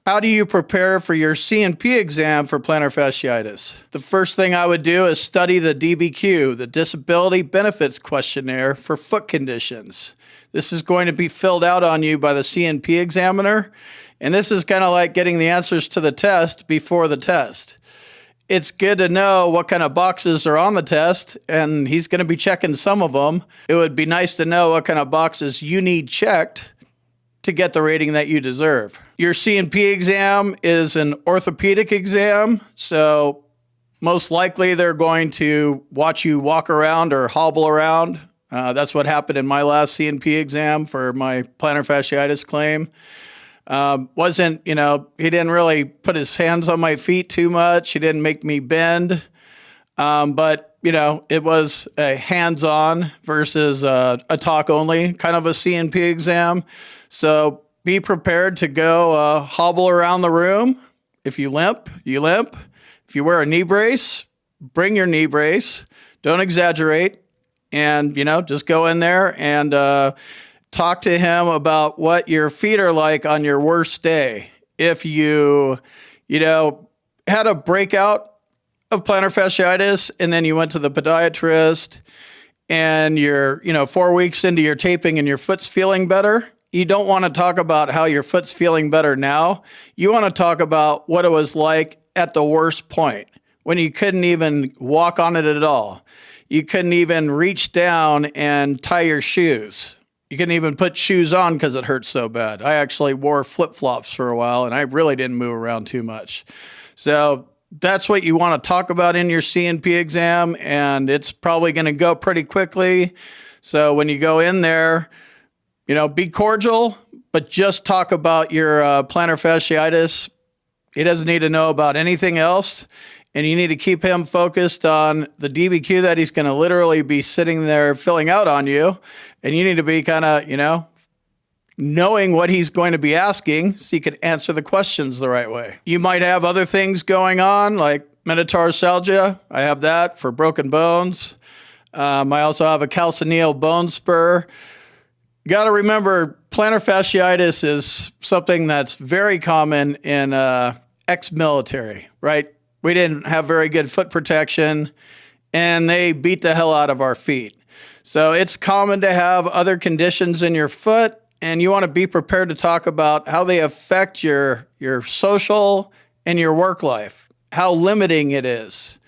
How do you prepare for your C&P exam for plantar fasciitis? The first thing I would do is study the DBQ, the Disability Benefits Questionnaire for foot conditions. This is going to be filled out on you by the C&P examiner, and this is kind of like getting the answers to the test before the test. It's good to know what kind of boxes are on the test, and he's going to be checking some of them. It would be nice to know what kind of boxes you need checked to get the rating that you deserve. Your C&P exam is an orthopedic exam, so most likely they're going to watch you walk around or hobble around. That's what happened in my last C&P exam for my plantar fasciitis claim. He didn't really put his hands on my feet too much. He didn't make me bend. But it was a hands-on versus a talk-only kind of a C&P exam. So be prepared to go hobble around the room. If you limp, you limp. If you wear a knee brace, bring your knee brace. Don't exaggerate. And, just go in there and talk to him about what your feet are like on your worst day. If you, had a breakout of plantar fasciitis and then you went to the podiatrist and you're, 4 weeks into your taping and your foot's feeling better, you don't want to talk about how your foot's feeling better now. You want to talk about what it was like at the worst point when you couldn't even walk on it at all. You couldn't even reach down and tie your shoes. You couldn't even put shoes on because it hurt so bad. I actually wore flip-flops for a while, and I really didn't move around too much. So that's what you want to talk about in your C&P exam, and it's probably going to go pretty quickly. So when you go in there, be cordial, but just talk about your plantar fasciitis. He doesn't need to know about anything else. And you need to keep him focused on the DBQ that he's going to literally be sitting there filling out on you. And you need to be kind of, knowing what he's going to be asking so you can answer the questions the right way. You might have other things going on like metatarsalgia. I have that for broken bones. I also have a calcaneal bone spur. You got to remember, plantar fasciitis is something that's very common in ex-military, right? We didn't have very good foot protection, and they beat the hell out of our feet. So it's common to have other conditions in your foot, and you want to be prepared to talk about how they affect your social and your work life, how limiting it is.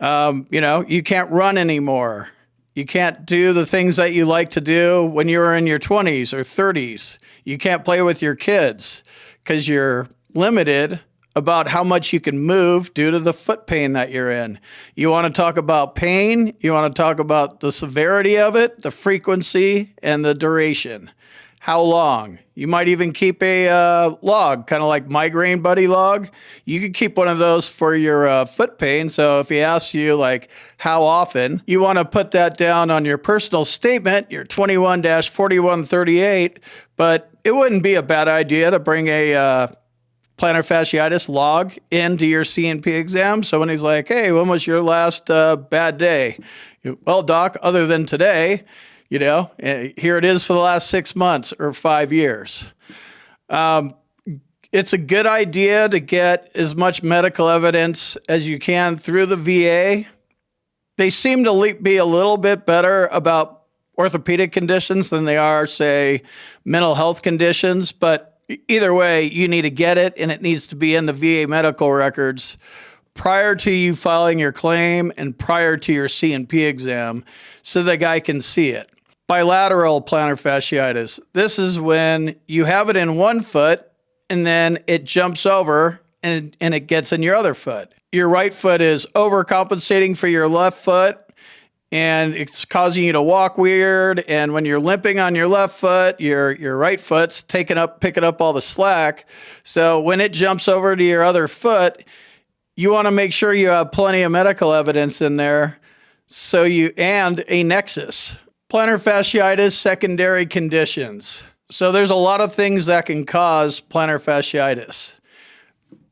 You can't run anymore. You can't do the things that you like to do when you were in your 20s or 30s. You can't play with your kids because you're limited about how much you can move due to the foot pain that you're in. You want to talk about pain. You want to talk about the severity of it, the frequency, and the duration. How long? You might even keep a log, kind of like Migraine Buddy log. You could keep one of those for your foot pain. So if he asks you like how often, you want to put that down on your personal statement, your 21-4138. But it wouldn't be a bad idea to bring a plantar fasciitis log into your C&P exam. So when he's like, hey, when was your last bad day? Well, doc, other than today, here it is for the last 6 months or 5 years. It's a good idea to get as much medical evidence as you can through the VA. They seem to be a little bit better about orthopedic conditions than they are, say, mental health conditions, but either way, you need to get it, and it needs to be in the VA medical records prior to you filing your claim and prior to your C&P exam so the guy can see it. Bilateral plantar fasciitis. This is when you have it in one foot, and then it jumps over and it gets in your other foot. Your right foot is overcompensating for your left foot, and it's causing you to walk weird. And when you're limping on your left foot, your right foot's picking up all the slack. So when it jumps over to your other foot, you want to make sure you have plenty of medical evidence in there. And a nexus. Plantar fasciitis, secondary conditions. So there's a lot of things that can cause plantar fasciitis.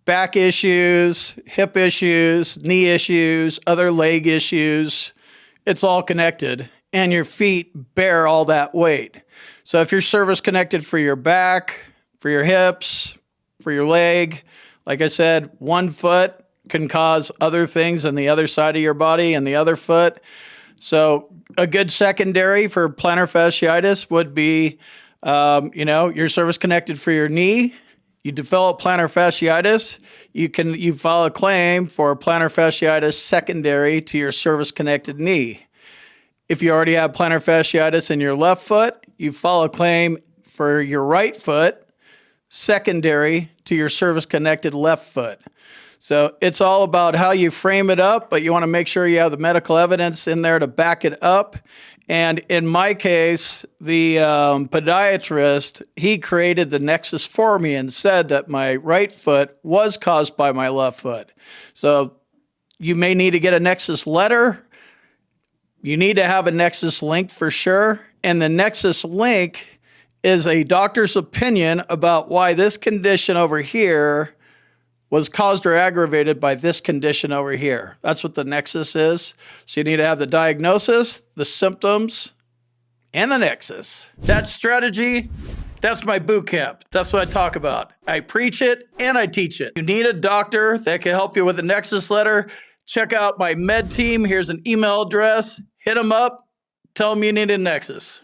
Back issues, hip issues, knee issues, other leg issues. It's all connected, and your feet bear all that weight. So if you're service connected for your back, for your hips, for your leg. Like I said, one foot can cause other things on the other side of your body and the other foot. So a good secondary for plantar fasciitis would be, you're service connected for your knee. You develop plantar fasciitis, you file a claim for plantar fasciitis secondary to your service connected knee. If you already have plantar fasciitis in your left foot, you file a claim for your right foot secondary to your service connected left foot. So it's all about how you frame it up, but you want to make sure you have the medical evidence in there to back it up. And in my case, the podiatrist, he created the nexus for me and said that my right foot was caused by my left foot. So you may need to get a nexus letter. You need to have a nexus link for sure. And the nexus link is a doctor's opinion about why this condition over here was caused or aggravated by this condition over here. That's what the nexus is. So you need to have the diagnosis, the symptoms, and the nexus. That strategy, that's my boot camp. That's what I talk about. I preach it and I teach it. You need a doctor that can help you with a nexus letter. Check out my med team. Here's an email address. Hit them up. Tell them you need a nexus.